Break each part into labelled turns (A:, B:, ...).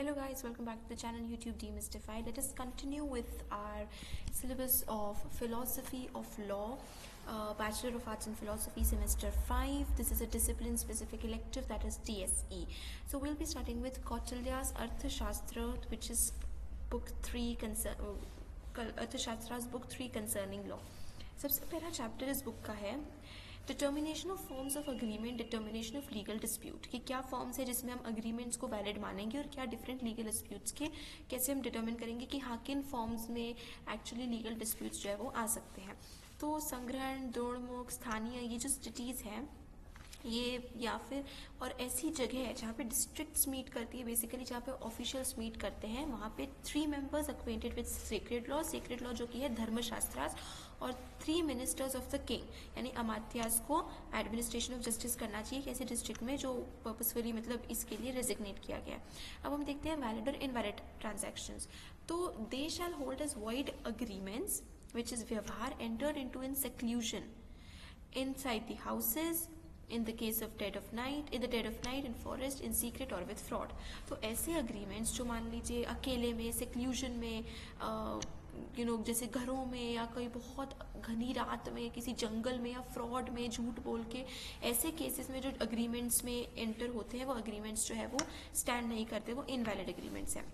A: Hello guys, welcome back to the channel YouTube Demystified. Let us continue with our syllabus of Philosophy of Law, Bachelor of Arts in Philosophy, Semester 5. This is a discipline specific elective, that is TSE. So we'll be starting with Kautilya's Arthashastra, which is book 3, Arthashastra's book 3 concerning law. सबसे पहला chapter इस book का है determination of forms of agreement, determination of legal dispute, कि क्या forms है जिसमें हम अग्रीमेंट्स को वैलिड मानेंगे और क्या डिफरेंट लीगल डिस्प्यूट्स के कैसे हम डिटर्मिन करेंगे कि हाँ किन फॉर्म्स में एक्चुअली लीगल डिस्प्यूट्स जो है वो आ सकते हैं. तो संग्रहण, दृढ़मुख, स्थानीय, ये जो सिटीज़ हैं ये या फिर और ऐसी जगह है जहाँ पे डिस्ट्रिक्ट्स मीट करती है, बेसिकली जहाँ पे ऑफिशियल्स मीट करते हैं, वहाँ पे 3 members acquainted with sacred law जो कि है धर्मशास्त्रास, और 3 मिनिस्टर्स ऑफ द किंग यानी अमात्यास को एडमिनिस्ट्रेशन ऑफ जस्टिस करना चाहिए ऐसे डिस्ट्रिक्ट में जो पर्पसफुली मतलब इसके लिए रेजिग्नेट किया गया है. अब हम देखते हैं वैलिड और इनवैलिड ट्रांजैक्शंस. तो they shall hold as void agreements which is व्यवहार entered into in seclusion inside the houses, in the case of dead of night, in the dead of night, in forest, in secret or with fraud. तो ऐसे agreements जो मान लीजिए अकेले में, seclusion में, जैसे घरों में या कोई बहुत घनी रात में किसी जंगल में या फ्रॉड में झूठ बोल के, ऐसे केसेस में जो अग्रीमेंट्स में एंटर होते हैं वो अग्रीमेंट्स जो है वो स्टैंड नहीं करते, वो इनवैलिड अग्रीमेंट्स हैं.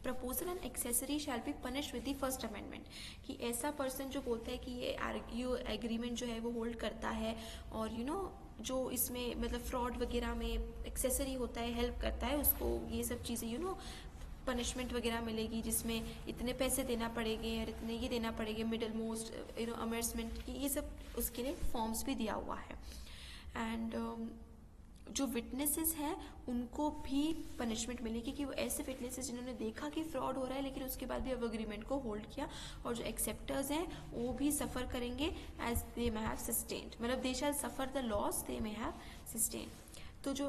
A: Proposal and accessory shall be punish with the first amendment, कि ऐसा पर्सन जो बोलता है कि ये एग्रीमेंट जो है वो होल्ड करता है और जो इसमें मतलब फ्रॉड वगैरह में एक्सेसरी होता है, हेल्प करता है, उसको ये सब चीज़ें पनिशमेंट वगैरह मिलेगी जिसमें इतने पैसे देना पड़ेंगे और इतने ये देना पड़ेंगे, मिडल मोस्ट अमेर्समेंट, ये सब उसके लिए फॉर्म्स भी दिया हुआ है. एंड जो विटनेसेस हैं उनको भी पनिशमेंट मिलेगी कि वो ऐसे विटनेसेस जिन्होंने देखा कि फ्रॉड हो रहा है लेकिन उसके बाद भी अब अग्रीमेंट को होल्ड किया, और जो एक्सेप्टर्स हैं वो भी सफ़र करेंगे as they may have sustained, मतलब they shall suffer the loss they may have sustain. तो जो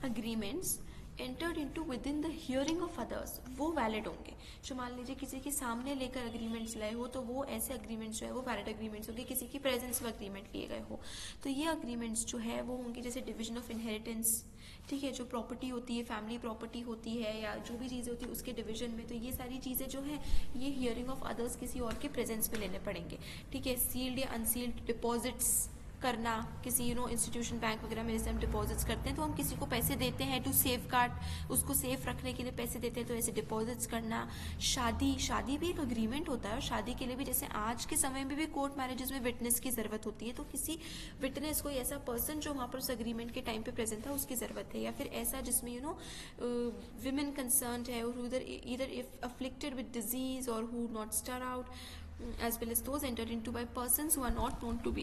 A: agreements entered into with in the hearing of others वो वैलिड होंगे. जो मान लीजिए किसी के सामने लेकर अग्रीमेंट्स लाए हो तो वो ऐसे अग्रीमेंट्स जो है वो वैलिड अग्रीमेंट्स होंगे, किसी की प्रेजेंस में अग्रीमेंट लिए गए हो. तो ये अग्रीमेंट्स जो है वो होंगे जैसे डिवीजन ऑफ इनहेरिटेंस, ठीक है, जो प्रॉपर्टी होती है, फैमिली प्रॉपर्टी होती है या जो भी चीज़ें होती है उसके डिवीजन में, तो ये सारी चीज़ें जो है ये हियरिंग ऑफ अदर्स किसी और के प्रेजेंस में लेने पड़ेंगे. ठीक है, सील्ड या अनसील्ड डिपॉजिट्स करना किसी इंस्टीट्यूशन बैंक वगैरह में जैसे हम डिपॉजिट्स करते हैं तो हम किसी को पैसे देते हैं टू सेफ गार्ड, उसको सेफ रखने के लिए पैसे देते हैं, तो ऐसे डिपॉजिट्स करना. शादी भी एक अग्रीमेंट होता है और शादी के लिए भी जैसे आज के समय में भी कोर्ट मैरिजेस में विटनेस की ज़रूरत होती है, तो किसी विटनेस कोई ऐसा पर्सन जो वहाँ पर उस अग्रीमेंट के टाइम पे प्रेजेंट था उसकी ज़रूरत है, या फिर ऐसा जिसमें विमेन कंसर्न है और इधर इफ अफ्लिक्टेड विद डिजीज और who not stir out as well as those entered into by persons who are not known to be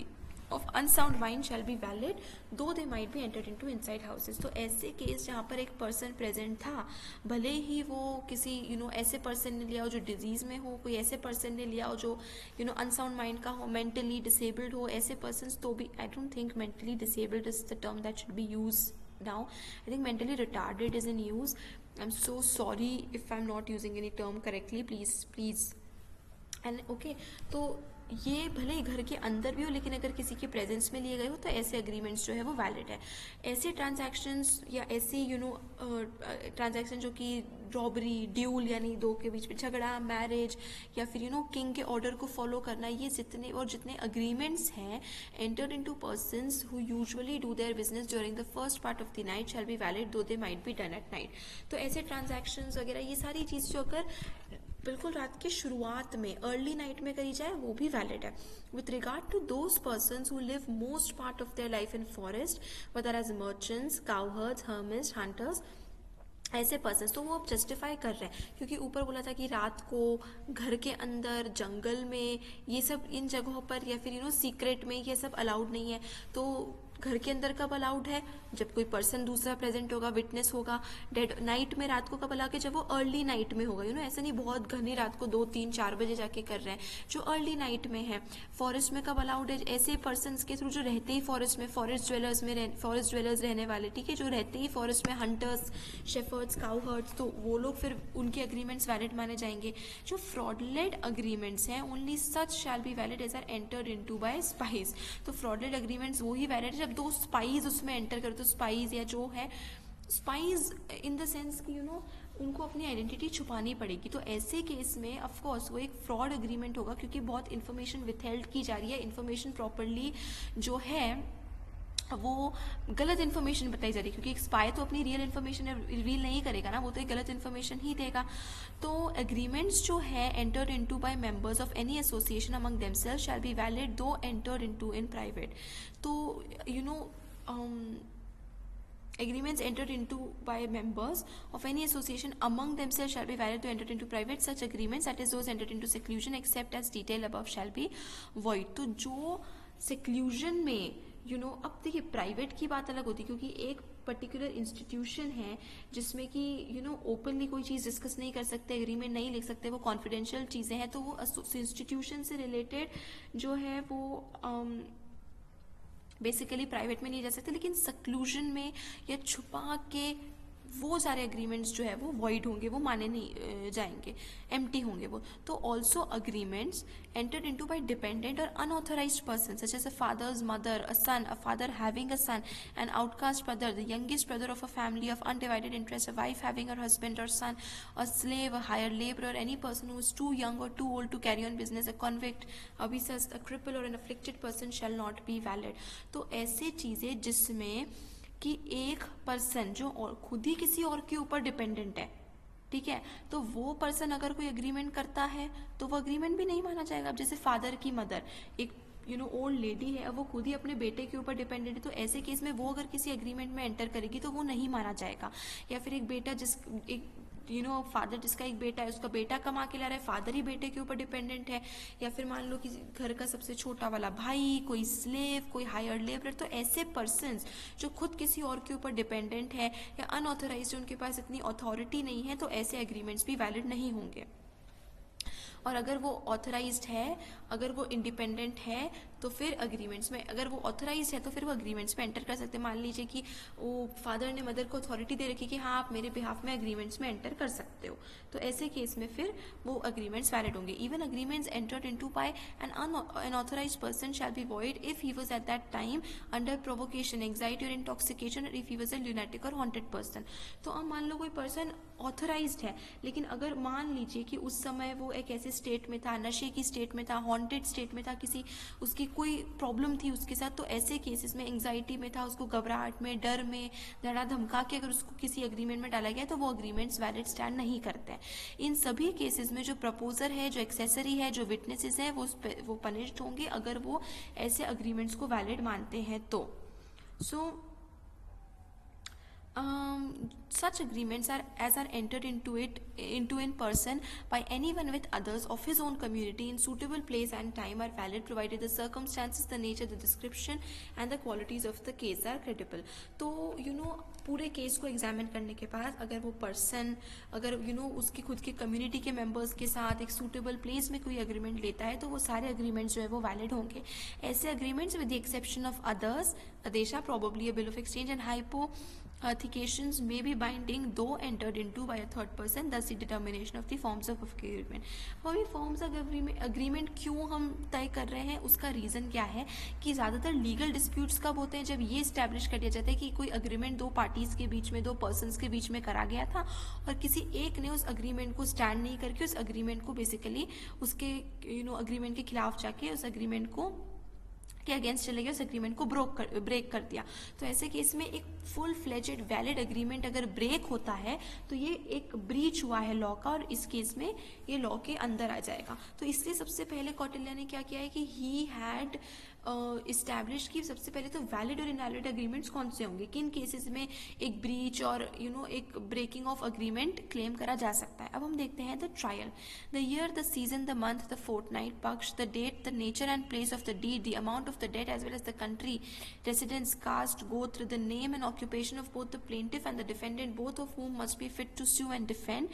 A: of unsound mind shall be valid though they might be entered into inside houses. तो ऐसे case जहाँ पर एक person present था, भले ही वो किसी ऐसे पर्सन ने लिया हो जो डिजीज़ में हो, कोई ऐसे पर्सन ने लिया हो जो अनसाउंड माइंड का हो, मेंटली डिसेबल्ड हो, ऐसे पर्सन तो भी I don't think mentally disabled is the term that should be use now. I think mentally retarded is in use. I'm so sorry if I'm not using any term correctly, please. And okay, तो ये भले ही घर के अंदर भी हो लेकिन अगर किसी के प्रेजेंस में लिए गए हो तो ऐसे अग्रीमेंट्स जो है वो वैलिड है. ऐसे ट्रांजैक्शंस या ऐसे ट्रांजैक्शन जो कि रॉबरी, ड्यूल यानी दो के बीच में झगड़ा, मैरिज या फिर किंग के ऑर्डर को फॉलो करना, ये जितने अग्रीमेंट्स हैं entered into persons who usually do their business during the first part of the night shall be valid though they might be done at night. तो ऐसे ट्रांजैक्शंस वगैरह ये सारी चीज़ जो अगर बिल्कुल रात की शुरुआत में अर्ली नाइट में करी जाए वो भी वैलिड है. With regard to those persons who live most part of their life in forest whether as merchants, cowherds, hermits, hunters, ऐसे पर्सन तो वो अब जस्टिफाई कर रहे हैं क्योंकि ऊपर बोला था कि रात को घर के अंदर, जंगल में, ये सब इन जगहों पर या फिर सीक्रेट में ये सब अलाउड नहीं है. तो घर के अंदर कब अलाउड है? जब कोई पर्सन दूसरा प्रेजेंट होगा, विटनेस होगा. डेड नाइट में रात को कब अलाउ के? जब वो अर्ली नाइट में होगा. ऐसा नहीं बहुत घनी रात को 2, 3, 4 बजे जाके कर रहे हैं, जो अर्ली नाइट में है. फॉरेस्ट में कब अलाउड है? ऐसे पर्सन्स के थ्रू जो रहते ही फॉरेस्ट में, फॉरेस्ट ज्वेलर्स रहने वाले, ठीक है, जो रहते ही फॉरेस्ट में, हंटर्स, शेफर्ड्स, काउहर्ड्स, तो वो लोग फिर उनके अग्रीमेंट्स वैलिड माने जाएंगे. जो फ्रॉडलेड अग्रीमेंट्स हैं only such shall be valid as are entered into by spouse. तो फ्रॉडलेड अग्रीमेंट्स वो ही वैलिड जब 2 स्पाइज उसमें एंटर करते, तो स्पाइज या जो है स्पाइज इन द सेंस कि उनको अपनी आइडेंटिटी छुपानी पड़ेगी, तो ऐसे केस में ऑफ कोर्स वो एक फ्रॉड एग्रीमेंट होगा, क्योंकि बहुत इन्फॉर्मेशन विथहेल्ड की जा रही है, इन्फॉर्मेशन प्रॉपरली जो है वो गलत इन्फॉर्मेशन बताई जा रही है, क्योंकि एक स्पाई तो अपनी रियल इन्फॉर्मेशन रिवील नहीं करेगा ना, वो तो एक गलत इन्फॉर्मेशन ही देगा। तो एग्रीमेंट्स जो है entered into bye members of any association among themselves shell be valid दो एंटर्ड इनटू इन प्राइवेट। तो agreements entered into by members of any association among themselves shall be valid to entered into private. Such agreements, that is those entered into seclusion except as detailed above, shall be void. तो जो seclusion में अब देखिए private की बात अलग होती है, क्योंकि एक पर्टिकुलर इंस्टीट्यूशन है जिसमें कि ओपनली कोई चीज़ डिस्कस नहीं कर सकते, एग्रीमेंट नहीं लिख सकते, वो कॉन्फिडेंशियल चीज़ें हैं, तो वो इंस्टीट्यूशन से रिलेटेड जो है वो बेसिकली प्राइवेट में नहीं जा सकते, लेकिन सक्लूजन में या छुपा के वो सारे एग्रीमेंट्स जो है वो वॉइड होंगे, वो माने नहीं जाएंगे, एम्प्टी होंगे वो। तो also agreements entered into by dependent or unauthorized persons such as a father's mother, a son, a father having a son, an outcast brother, the youngest brother of a family of undivided interest, a wife having her husband or son, a slave, a hired laborer, any person who is too young or too old to carry on business, a convict, a obsessed, a cripple or an afflicted person shall not be valid. तो ऐसे चीज़ें जिसमें कि एक person जो और खुद ही किसी और के ऊपर डिपेंडेंट है, ठीक है, तो वो पर्सन अगर कोई एग्रीमेंट करता है तो वो एग्रीमेंट भी नहीं माना जाएगा। अब जैसे फादर की मदर एक ओल्ड लेडी है, अब वो खुद ही अपने बेटे के ऊपर डिपेंडेंट है, तो ऐसे केस में वो अगर किसी एग्रीमेंट में एंटर करेगी तो वो नहीं माना जाएगा। या फिर एक बेटा एक फादर जिसका एक बेटा है, उसका बेटा कमा के ला रहा है, फादर ही बेटे के ऊपर डिपेंडेंट है। या फिर मान लो कि घर का सबसे छोटा वाला भाई, कोई स्लेव, कोई हायर्ड लेबर, तो ऐसे पर्सन्स जो खुद किसी और के ऊपर डिपेंडेंट है या अनऑथराइज्ड, उनके पास इतनी अथॉरिटी नहीं है, तो ऐसे एग्रीमेंट्स भी वैलिड नहीं होंगे। और अगर वो ऑथराइज्ड है, अगर वो इंडिपेंडेंट है, तो फिर अग्रीमेंट्स में, अगर वो ऑथराइज्ड है तो फिर वो अग्रीमेंट्स में एंटर कर सकते हैं। मान लीजिए कि वो फादर ने मदर को अथॉरिटी दे रखी कि हाँ आप मेरे बिहाफ में अग्रीमेंट्स में एंटर कर सकते हो, तो ऐसे केस में फिर वो अग्रीमेंट्स वैलिड होंगे। Even agreements entered into by an unauthorized person shall be void if he was at that time under provocation, anxiety और इंटॉक्सिकेशन, और if he was a lunatic और हॉन्टेड पर्सन। तो अब मान लो कोई पर्सन ऑथराइज्ड है, लेकिन अगर मान लीजिए कि उस समय वो एक ऐसे स्टेट में था, नशे की स्टेट में था, हॉन्टेड स्टेट में था, किसी उसकी कोई प्रॉब्लम थी उसके साथ, तो ऐसे केसेस में एंग्जाइटी में था, उसको घबराहट में, डर में, धड़ा धमका के अगर उसको किसी एग्रीमेंट में डाला गया तो वो एग्रीमेंट्स वैलिड स्टैंड नहीं करते हैं। इन सभी केसेस में जो प्रपोजर है, जो एक्सेसरी है, जो विटनेसेस हैं, वो पनिश्ड होंगे अगर वो ऐसे एग्रीमेंट्स को वैलिड मानते हैं तो। Such agreements are entered into in person by anyone with others of his own community in suitable place and time are valid provided the circumstances, the nature, the description and the qualities of the case are credible. तो पूरे case को examine करने के बाद अगर वो person अगर उसकी खुद के कम्युनिटी के मेंबर्स के साथ एक सूटेबल प्लेस में कोई एग्रीमेंट लेता है तो वो सारे एग्रीमेंट्स जो है वो वैलिड होंगे। ऐसे agreements with the exception of others, अदेशा, probably a bill of exchange and hypothecations may be binding though entered into by a third person, thus the determination of the forms of agreement. हम ये forms of agreement क्यों हम तय कर रहे हैं, उसका रीज़न क्या है कि ज़्यादातर लीगल डिस्प्यूट्स कब होते हैं, जब ये इस्टेब्लिश कर दिया जाता है कि कोई अग्रीमेंट दो पार्टीज़ के बीच में, दो पर्सनस के बीच में करा गया था और किसी एक ने उस अग्रीमेंट को स्टैंड नहीं करके उस अग्रीमेंट को बेसिकली उसके अग्रीमेंट के खिलाफ जाके उस अग्रीमेंट को के अगेंस्ट चले गए, उस एग्रीमेंट को ब्रेक कर दिया। तो ऐसे केस में एक फुल फ्लेजेड वैलिड एग्रीमेंट अगर ब्रेक होता है तो ये एक ब्रीच हुआ है लॉ का और इस केस में ये लॉ के अंदर आ जाएगा। तो इसलिए सबसे पहले कौटिल्य ने क्या किया है कि ही हैड इस्टेब्लिश की सबसे पहले तो वैलिड और इनवैलिड एग्रीमेंट्स कौन से होंगे, किन केसेस में एक ब्रीच और एक ब्रेकिंग ऑफ एग्रीमेंट क्लेम करा जा सकता है। अब हम देखते हैं the trial, the year, the season, the month, the fortnight, paksha, the date, the nature and place of the deed, the amount of the debt as well as the country, residence, caste, gotra, the name and occupation of both the plaintiff and the defendant, both of whom must be fit to sue and defend,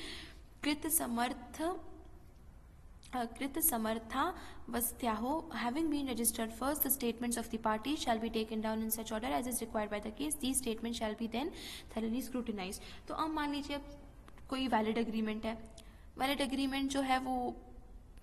A: कृत समर्था वस्त्याहो, having been registered first, the statements of the party shall be taken down in such order as is required by the case. These statements shall be then thoroughly scrutinized. तो अब मान लीजिए कोई valid agreement है, valid agreement जो है वो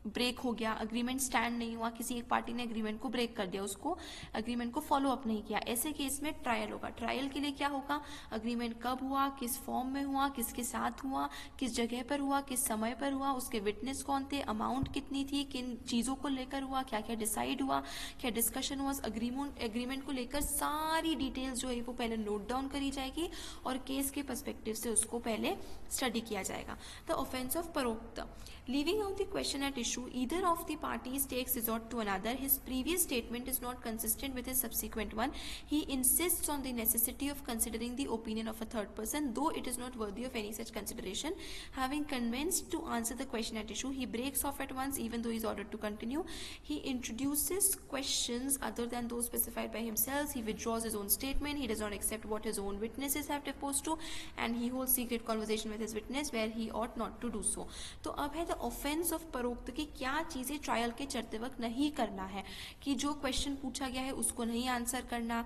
A: break हो गया, अग्रीमेंट स्टैंड नहीं हुआ, किसी एक पार्टी ने अग्रीमेंट को ब्रेक कर दिया, उसको अग्रीमेंट को फॉलो अप नहीं किया, ऐसे केस में ट्रायल होगा। ट्रायल के लिए क्या होगा, अग्रीमेंट कब हुआ, किस फॉर्म में हुआ, किसके साथ हुआ, किस जगह पर हुआ, किस समय पर हुआ, उसके विटनेस कौन थे, अमाउंट कितनी थी, किन चीज़ों को लेकर हुआ, क्या क्या डिसाइड हुआ, क्या डिस्कशन हुआ, अग्रीमेंट को लेकर सारी डिटेल्स जो है वो पहले नोट डाउन करी जाएगी और केस के पर्सपेक्टिव से उसको पहले स्टडी किया जाएगा। The offence of parokta, leaving out the question at issue, either of the parties takes resort to another. His previous statement is not consistent with his subsequent one. He insists on the necessity of considering the opinion of a third person, though it is not worthy of any such consideration. Having commenced to answer the question at issue, he breaks off at once, even though he is ordered to continue. He introduces questions other than those specified by himself. He withdraws his own statement. He does not accept what his own witnesses have deposed to, and he holds secret conversation with his witness where he ought not to do so. तो अब है offence of परोक्त की क्या चीज़ें trial के चलते वक्त नहीं करना है, कि जो क्वेश्चन पूछा गया है उसको नहीं आंसर करना,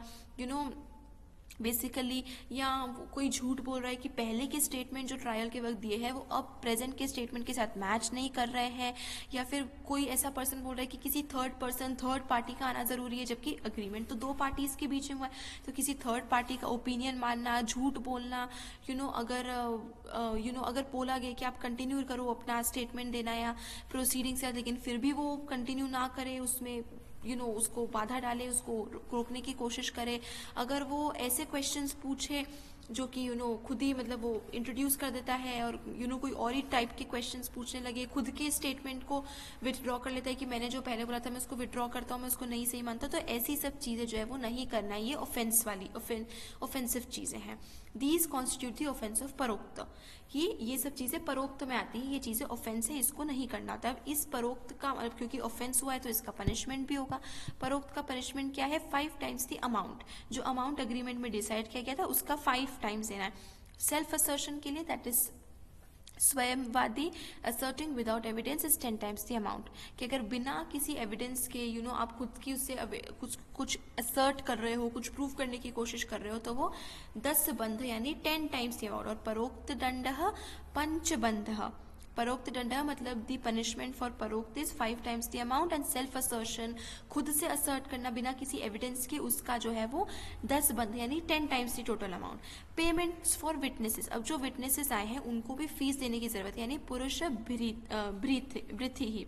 A: बेसिकली, या कोई झूठ बोल रहा है कि पहले के स्टेटमेंट जो ट्रायल के वक्त दिए हैं वो अब प्रेजेंट के स्टेटमेंट के साथ मैच नहीं कर रहे हैं, या फिर कोई ऐसा पर्सन बोल रहा है कि किसी थर्ड पार्टी का आना ज़रूरी है, जबकि अग्रीमेंट तो दो पार्टीज़ के बीच में हुआ है, तो किसी थर्ड पार्टी का ओपिनियन मानना, झूठ बोलना, अगर बोला गया कि आप कंटिन्यू करो अपना स्टेटमेंट देना या प्रोसीडिंग से, लेकिन फिर भी वो कंटिन्यू ना करे, उसमें उसको बाधा डाले, उसको रोकने की कोशिश करे, अगर वो ऐसे क्वेश्चंस पूछे जो कि खुद ही मतलब वो इंट्रोड्यूस कर देता है और कोई और ही टाइप के क्वेश्चंस पूछने लगे, खुद के स्टेटमेंट को विथड्रॉ कर लेता है कि मैंने जो पहले बोला था मैं उसको विथड्रॉ करता हूँ, मैं उसको नहीं सही मानता, तो ऐसी सब चीज़ें जो है वो नहीं करना है, ये ऑफेंसिव चीज़ें हैं। These constitute the offence of parokta, ये सब चीज़ें परोक्त में आती हैं, ये चीज़ें ऑफेंस है, इसको नहीं करना था। इस परोक्त का मतलब क्योंकि ऑफेंस हुआ है तो इसका पनिशमेंट भी होगा। परोक्त का पनिशमेंट क्या है, 5 टाइम्स द अमाउंट, जो अमाउंट अग्रीमेंट में डिसाइड किया गया था उसका 5 टाइम्स देना है। सेल्फ असर्शन के लिए that is swayamvadi asserting without evidence is 10 times the amount, कि अगर बिना किसी एविडेंस के आप खुद की उससे कुछ असर्ट कर रहे हो, कुछ प्रूव करने की कोशिश कर रहे हो, तो वो 10 बंध यानी 10 टाइम्स द अमाउंट। और परोक्त दंड पंचबंध, परोक्त दंड मतलब the punishment for parokta is 5 times the amount, and self assertion खुद से असर्ट करना बिना किसी एविडेंस के, उसका जो है वो 10 बंध यानी 10 times the total amount. Payments for witnesses, अब जो विटनेसेस आए हैं उनको भी फीस देने की जरूरत है, यानी पुरुष भृति ही,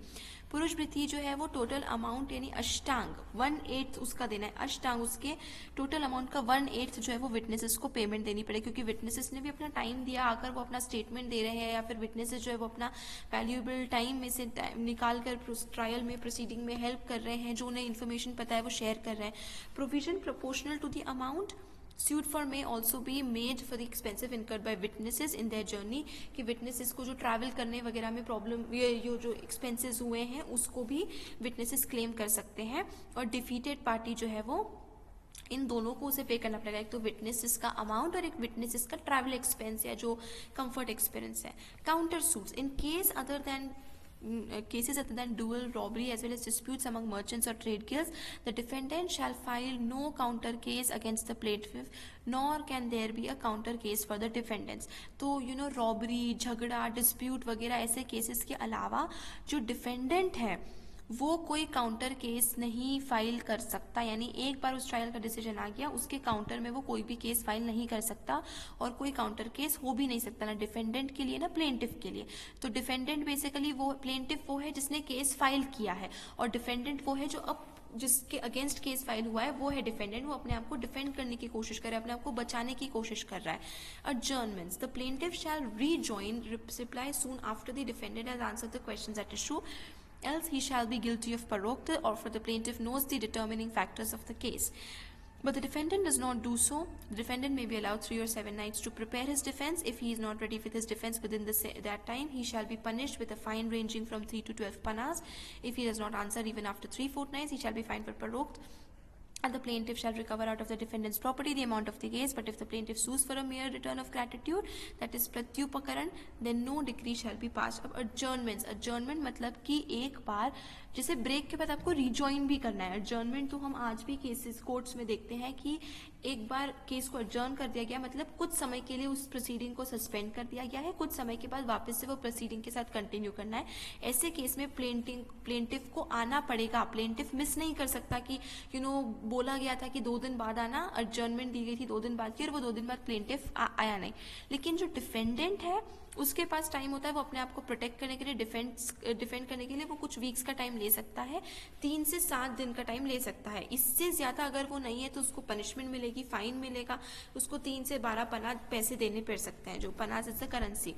A: पुरुष भृति जो है वो टोटल अमाउंट यानी अष्टांग 1/8 उसका देना है, अष्टांग उसके टोटल अमाउंट का 1/8 जो है वो विटनेसेस को पेमेंट देनी पड़ेगी, क्योंकि विटनेसेस ने भी अपना टाइम दिया, आकर वो अपना स्टेटमेंट दे रहे हैं, या फिर विटनेसेस जो है वो अपना वैल्यूएबल टाइम में से निकाल कर ट्रायल में प्रोसीडिंग में हेल्प कर रहे हैं, जो उन्हें इन्फॉर्मेशन पता है वो शेयर कर रहे हैं। Provision proportional to the amount suit for may also be made for the expensive incurred by witnesses in their journey, कि witnesses को जो ट्रैवल करने वगैरह में प्रॉब्लम, ये जो एक्सपेंसेस हुए हैं उसको भी witnesses क्लेम कर सकते हैं, और डिफीटेड पार्टी जो है वो इन दोनों को उसे पे करना पड़ेगा, एक तो विटनेसेस का अमाउंट और एक विटनेसेस का ट्रैवल एक्सपेंस या जो कंफर्ट एक्सपीरियंस है। Counter suits in case other than cases other than dual robbery as well as disputes among merchants or trade guilds, the defendant shall file no counter case against the plaintiff, nor can there be a counter case for the defendants। तो robbery, झगड़ा, dispute वगैरह ऐसे cases के अलावा जो defendant है वो कोई काउंटर केस नहीं फाइल कर सकता, यानी एक बार उस ट्रायल का डिसीजन आ गया उसके काउंटर में वो कोई भी केस फाइल नहीं कर सकता, और कोई काउंटर केस हो भी नहीं सकता, ना डिफेंडेंट के लिए ना प्लेंटिफ के लिए। तो डिफेंडेंट बेसिकली वो, प्लेंटिफ वो है जिसने केस फाइल किया है, और डिफेंडेंट वो है जो अब जिसके अगेंस्ट केस फाइल हुआ है वो है डिफेंडेंट, वो अपने आप को डिफेंड करने की कोशिश कर रहा है, अपने आप को बचाने की कोशिश कर रहा है। Adjournments, the plaintiff shall rejoin reply soon after the defendant has answered the questions at issue, else he shall be guilty of poroct, or for the plaintiff knows the determining factors of the case. But the defendant does not do so. The defendant may be allowed 3 or 7 nights to prepare his defense. If he is not ready with his defense within that time, he shall be punished with a fine ranging from 3 to 12 panas. If he does not answer even after 3 fortnights, he shall be fined for poroct, and the plaintiff shall recover out of the defendant's property the amount of the case. But if the plaintiff sues for a mere return of gratitude, that is pratyupakaran, then no decree shall be passed. अब adjournment मतलब कि एक बार जैसे break के बाद आपको rejoin भी करना है। एडजर्नमेंट तो हम आज भी केसेस कोर्ट्स में देखते हैं कि एक बार केस को एडजर्न कर दिया गया, मतलब कुछ समय के लिए उस प्रोसीडिंग को सस्पेंड कर दिया गया है, कुछ समय के बाद वापस से वो प्रोसीडिंग के साथ कंटिन्यू करना है। ऐसे केस में प्लेंटिफ को आना पड़ेगा। प्लेंटिफ मिस नहीं कर सकता कि बोला गया था कि 2 दिन बाद आना, एडजर्नमेंट दी गई थी 2 दिन बाद की, और वो 2 दिन बाद प्लेंटिफ आया नहीं। लेकिन जो डिफेंडेंट है उसके पास टाइम होता है, वो अपने आप को प्रोटेक्ट करने के लिए, डिफेंड करने के लिए वो कुछ वीक्स का टाइम ले सकता है, 3 से 7 दिन का टाइम ले सकता है। इससे ज़्यादा अगर वो नहीं है तो उसको पनिशमेंट मिलेगी, फाइन मिलेगा, उसको 3 से 12 पना पैसे देने पड़ सकते हैं, जो पनास इज द करेंसी।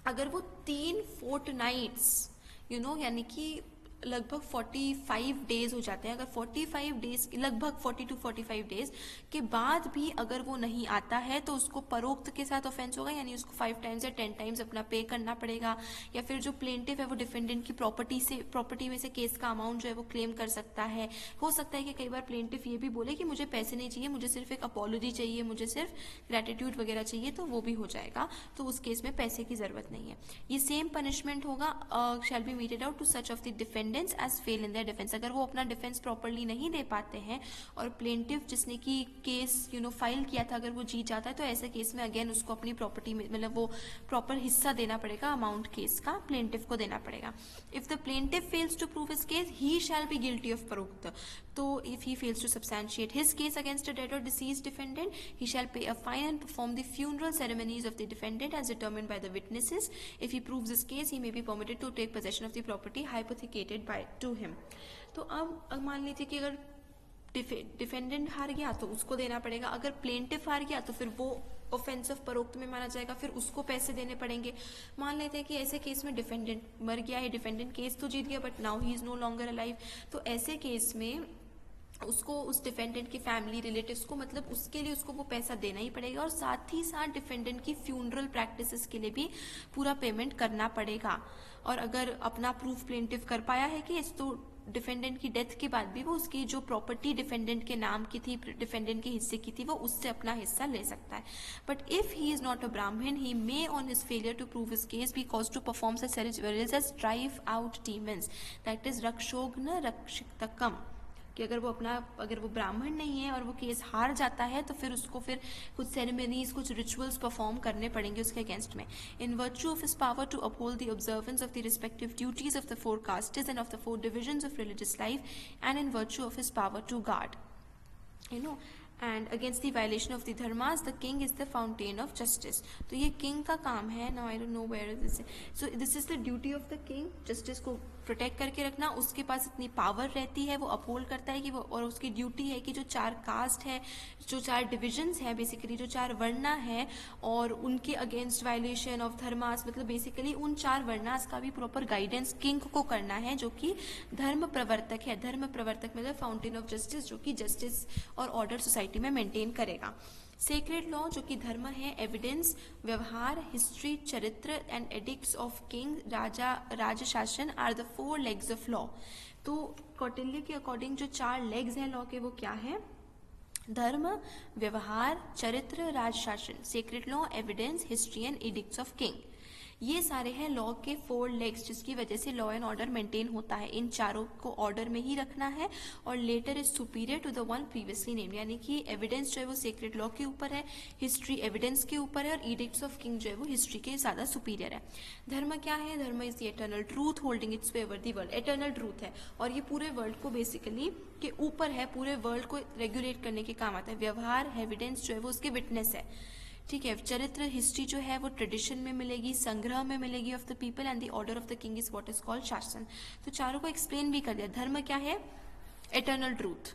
A: अगर वो 3 फोर्टनाइट्स यानी कि लगभग 45 डेज हो जाते हैं, अगर 45 डेज, लगभग 40 to 45 डेज के बाद भी अगर वो नहीं आता है तो उसको परोक्त के साथ ऑफेंस होगा, यानी उसको 5 टाइम्स या 10 टाइम्स अपना पे करना पड़ेगा। या फिर जो प्लेंटिफ है वो डिफेंडेंट की प्रॉपर्टी में से केस का अमाउंट जो है वो क्लेम कर सकता है। हो सकता है कि कई बार प्लेंटिफ ये भी बोले कि मुझे पैसे नहीं चाहिए, मुझे सिर्फ एक अपॉलॉजी चाहिए, मुझे सिर्फ ग्रेटिट्यूड वगैरह चाहिए, तो वो भी हो जाएगा, तो उस केस में पैसे की जरूरत नहीं है। ये सेम पनिशमेंट होगा shall be meted out to such of the defendants as fail in their defence. अगर वो अपना डिफेंस प्रॉपर्ली नहीं दे पाते हैं और प्लेंटिफ जिसने की केस फाइल किया था अगर वो जीत जाता है, तो ऐसे केस में अगेन उसको अपनी प्रॉपर्टी में, मतलब वो प्रॉपर हिस्सा देना पड़ेगा, अमाउंट केस का प्लेंटिफ को देना पड़ेगा। If the plaintiff fails to prove his case he shall be guilty of parokta. तो if he fails to substantiate his case against a dead और deceased defendant, he shall pay a fine and perform the funeral ceremonies of the defendant as determined by the witnesses. If he proves his case, he may be permitted to take possession of the property hypothecated by to him. तो अब मान लीजिए कि अगर defendant हार गया तो उसको देना पड़ेगा, अगर प्लेंटिफ हार गया तो फिर वो ऑफेंस ऑफ परोक्त में माना जाएगा, फिर उसको पैसे देने पड़ेंगे। मान लेते हैं कि ऐसे केस में डिफेंडेंट मर गया है, डिफेंडेंट केस तो जीत गया but now he is no longer alive, तो ऐसे केस में उसको उस डिफेंडेंट की फैमिली रिलेटिव्स को, मतलब उसके लिए उसको वो पैसा देना ही पड़ेगा, और साथ ही साथ डिफेंडेंट की फ्यूनरल प्रैक्टिसेस के लिए भी पूरा पेमेंट करना पड़ेगा। और अगर अपना प्रूफ प्लेंटिफ कर पाया है कि इस, तो डिफेंडेंट की डेथ के बाद भी वो उसकी जो प्रॉपर्टी डिफेंडेंट के नाम की थी, डिफेंडेंट के हिस्से की थी, वो उससे अपना हिस्सा ले सकता है। But if he is not a Brahmin, he may on his failure to prove his case be caused to perform such ceremonies as drive out demons, that is rakshoghna रक्षितकम, कि अगर वो ब्राह्मण नहीं है और वो केस हार जाता है तो फिर उसको फिर कुछ सेरेमनीज, कुछ रिचुअल्स परफॉर्म करने पड़ेंगे उसके अगेंस्ट में। In virtue of his power to uphold the observance of the respective duties of the 4 castes and of the 4 divisions of religious life, and in virtue of his power to guard and against the violation of the dharmas, the king is the fountain of justice. तो ये king का काम है। now I don't know where this is, so this is the duty of the king, justice को protect करके रखना। उसके पास इतनी पावर रहती है, वो अपहोल्ड करता है कि वो, और उसकी ड्यूटी है कि जो 4 कास्ट है, जो 4 डिविजन्स है, बेसिकली जो 4 वर्णा है, और उनके अगेंस्ट वायलेशन ऑफ धर्मास, मतलब बेसिकली उन 4 वर्णास का भी प्रॉपर गाइडेंस किंग को करना है, जो कि धर्म प्रवर्तक है। धर्म प्रवर्तक मतलब फाउंटेन ऑफ जस्टिस, जो कि जस्टिस और ऑर्डर सोसाइटी में मेंटेन करेगा। सेक्रेड लॉ जो कि धर्म है, evidence, vyavahara, history, charitra and edicts of king, राजा, राजशासन are the 4 legs of law. तो कौटिल्य के अकॉर्डिंग जो 4 legs हैं लॉ के, वो क्या है? धर्म, व्यवहार, चरित्र, राजशासन, sacred law, evidence, history and edicts of king. ये सारे हैं लॉ के 4 legs, जिसकी वजह से लॉ एंड ऑर्डर मेंटेन होता है। इन चारों को ऑर्डर में ही रखना है, और latter is superior to the one previously name, यानी कि एविडेंस जो है वो सेक्रेड लॉ के ऊपर है, हिस्ट्री एविडेंस के ऊपर है, और एडिक्ट्स ऑफ किंग जो है वो हिस्ट्री के ज़्यादा सुपीरियर है। धर्म क्या है? धर्म is the eternal truth holding it's way over the world. Eternal truth है और ये पूरे वर्ल्ड को बेसिकली के ऊपर है, पूरे वर्ल्ड को रेगुलेट करने के काम आता है। व्यवहार, एविडेंस जो है वो उसके विटनेस है, ठीक है। चरित्र, हिस्ट्री जो है वो ट्रेडिशन में मिलेगी, संग्रह में मिलेगी of the people, and the order of the king is what is called शासन। तो चारों को एक्सप्लेन भी कर दिया। धर्म क्या है? एटर्नल ट्रूथ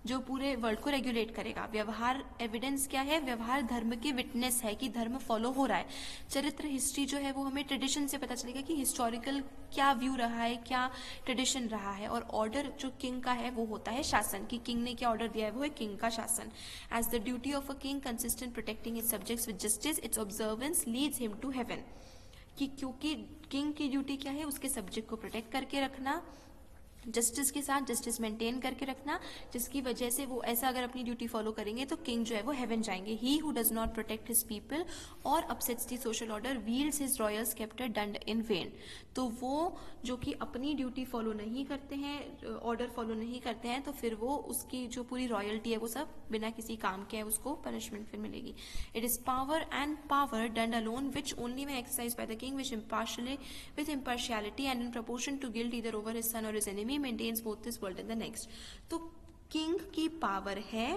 A: जो पूरे वर्ल्ड को रेगुलेट करेगा। व्यवहार, एविडेंस क्या है? व्यवहार धर्म की विटनेस है कि धर्म फॉलो हो रहा है। चरित्र, हिस्ट्री जो है वो हमें ट्रेडिशन से पता चलेगा कि हिस्टोरिकल क्या व्यू रहा है, क्या ट्रेडिशन रहा है। और ऑर्डर जो किंग का है वो होता है शासन, कि किंग ने क्या ऑर्डर दिया है वो है किंग का शासन। As the duty of a king consist in protecting his subjects with justice, its observance leads him to heaven. कि क्योंकि किंग की ड्यूटी क्या है? उसके सब्जेक्ट को प्रोटेक्ट करके रखना, जस्टिस के साथ जस्टिस मेंटेन करके रखना, जिसकी वजह से वो ऐसा अगर अपनी ड्यूटी फॉलो करेंगे तो किंग जो है वो हेवन जाएंगे. He who does not protect his people और upsets the social order wields his royal sceptre danda in when. तो वो जो कि अपनी ड्यूटी फॉलो नहीं करते हैं, ऑर्डर फॉलो नहीं करते हैं, तो फिर वो उसकी जो पूरी रॉयल्टी है वो सब बिना किसी काम के है, उसको पनिशमेंट फिर मिलेगी. It is power and power डंड अलोन विच ओनली में exercise by the king which impartially with impartiality and in proportion to guilt either over his son or his enemy maintains both this world and the next. तो king की power है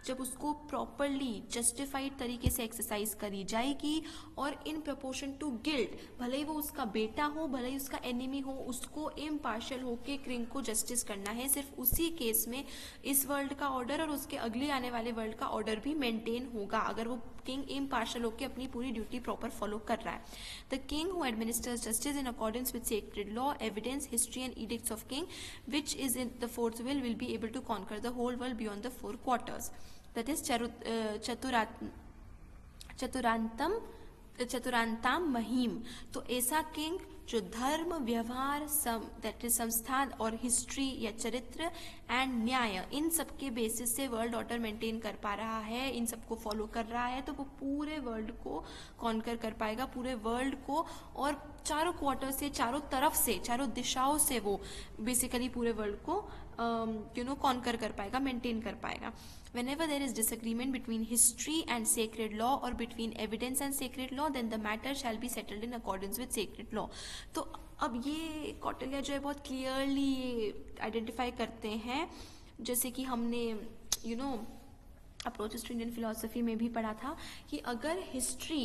A: जब उसको properly justified तरीके से exercise करी जाएगी और इन प्रपोर्शन टू गिल्ट, भले ही वो उसका बेटा हो, भले ही उसका एनिमी हो, उसको इम्पार्शियल होके किंग को जस्टिस करना है. सिर्फ उसी केस में इस वर्ल्ड का ऑर्डर और उसके अगले आने वाले वर्ल्ड का ऑर्डर भी मेंटेन होगा, अगर वो किंग इम्पार्शियल होकर अपनी पूरी ड्यूटी प्रॉपर फॉलो कर रहा है. The king who administers justice in accordance with sacred law, evidence, history and edicts of king, which is in the fourth will be able to conquer the whole world beyond the four quarters. That is चतुरांताम महिम. तो ऐसा king जो धर्म, व्यवहार, that is संस्थान और history या चरित्र and न्याय, इन सब के बेसिस से वर्ल्ड ऑर्डर मेंटेन कर पा रहा है, इन सबको फॉलो कर रहा है, तो वो पूरे वर्ल्ड को कॉन्कर कर पाएगा, पूरे वर्ल्ड को, और चारों क्वार्टर से, चारों तरफ से, चारों दिशाओं से वो बेसिकली पूरे वर्ल्ड को कॉन्कर कर पाएगा, मेंटेन कर पाएगा. Whenever there is disagreement between history and sacred law or between evidence and sacred law, then the matter shall be settled in accordance with sacred law. तो अब ये कौटिल्य जो है बहुत क्लियरली आइडेंटिफाई करते हैं, जैसे कि हमने अप्रोचेस टू इंडियन फिलोसफी में भी पढ़ा था कि अगर हिस्ट्री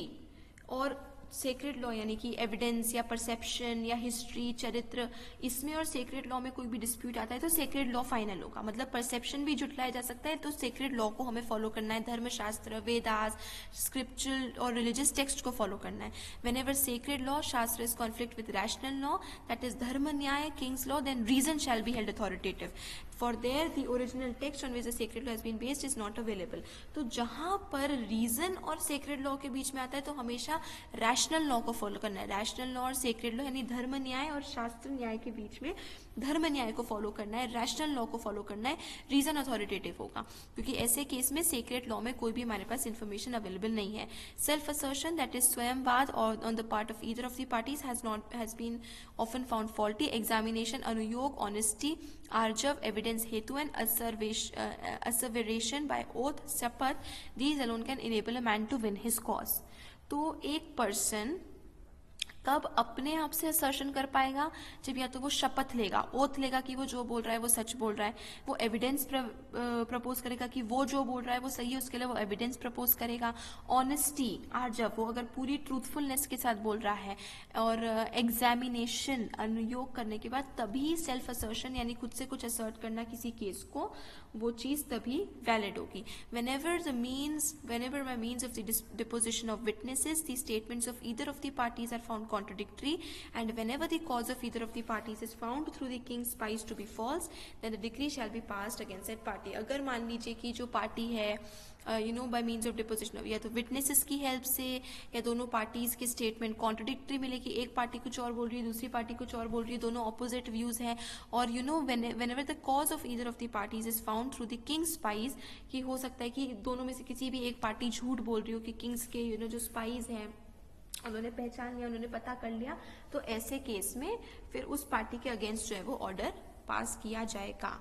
A: और सेक्रेड लॉ यानी कि एविडेंस या परसेप्शन या हिस्ट्री, चरित्र, इसमें और सेक्रेड लॉ में कोई भी डिस्प्यूट आता है तो सेक्रेड लॉ फाइनल होगा. मतलब परसेप्शन भी जुटलाया जा सकता है, तो सेक्रेड लॉ को हमें फॉलो करना है, धर्मशास्त्र, वेदास, स्क्रिप्चुरल और रिलीजियस टेक्स्ट को फॉलो करना है. Whenever sacred law, shastra is conflict with rational law, that is dharma nyaya, king's law, then reason shall be held authoritative. For there the original text on which the sacred law has been based is not available. तो जहां पर reason और sacred law के बीच में आता है तो हमेशा रैशनल लॉ को फॉलो करना है. रैशनल लॉ और सेक्रेड लॉ यानी धर्म न्याय और शास्त्र न्याय के बीच में धर्म न्याय को फॉलो करना है, रैशनल लॉ को फॉलो करना है, रीजन अथॉरिटेटिव होगा, क्योंकि ऐसे केस में सेक्रेड लॉ में कोई भी हमारे पास इन्फॉर्मेशन अवेलेबल नहीं है. Self assertion, that is swayamvada और on the part of either of the parties has been often found faulty. Examination, anuyoga, honesty, arjava, evidence hetu and asseveration by oath, shapatha, these alone can enable a man to win his cause. तो एक person तब अपने आप से assertion कर पाएगा जब या तो वो शपथ लेगा, ओथ लेगा कि वो जो बोल रहा है वो सच बोल रहा है, वो एविडेंस प्रपोज करेगा कि वो जो बोल रहा है वो सही है, उसके लिए वो एविडेंस प्रपोज करेगा. ऑनेस्टी, आर्जव, वो अगर पूरी ट्रूथफुलनेस के साथ बोल रहा है, और एग्जामिनेशन, अनुयोग करने के बाद तभी सेल्फ असर्शन यानी खुद से कुछ असर्ट करना किसी केस को, वो चीज तभी वैलिड होगी. whenever by means of the deposition of witnesses the statements of either of the parties are found contradictory, and whenever the cause of either of the parties is found through the king's spies to be false, then the decree shall be passed against that party. अगर मान लीजिए कि जो party है bye means of deposition या तो witnesses की help से या दोनों पार्टीज के स्टेटमेंट कॉन्ट्रडिक्टरी मिले कि एक पार्टी कुछ और बोल रही है, दूसरी पार्टी कुछ और बोल रही है, दोनों ऑपोजिट व्यूज हैं, और whenever the cause of either of the parties is found through the king's spies, कि हो सकता है कि दोनों में से किसी भी एक पार्टी झूठ बोल रही हो कि किंग्स के जो स्पाइज हैं उन्होंने पहचान लिया, उन्होंने पता कर लिया, तो ऐसे केस में फिर उस पार्टी के अगेंस्ट जो है वो ऑर्डर पास किया जाएगा.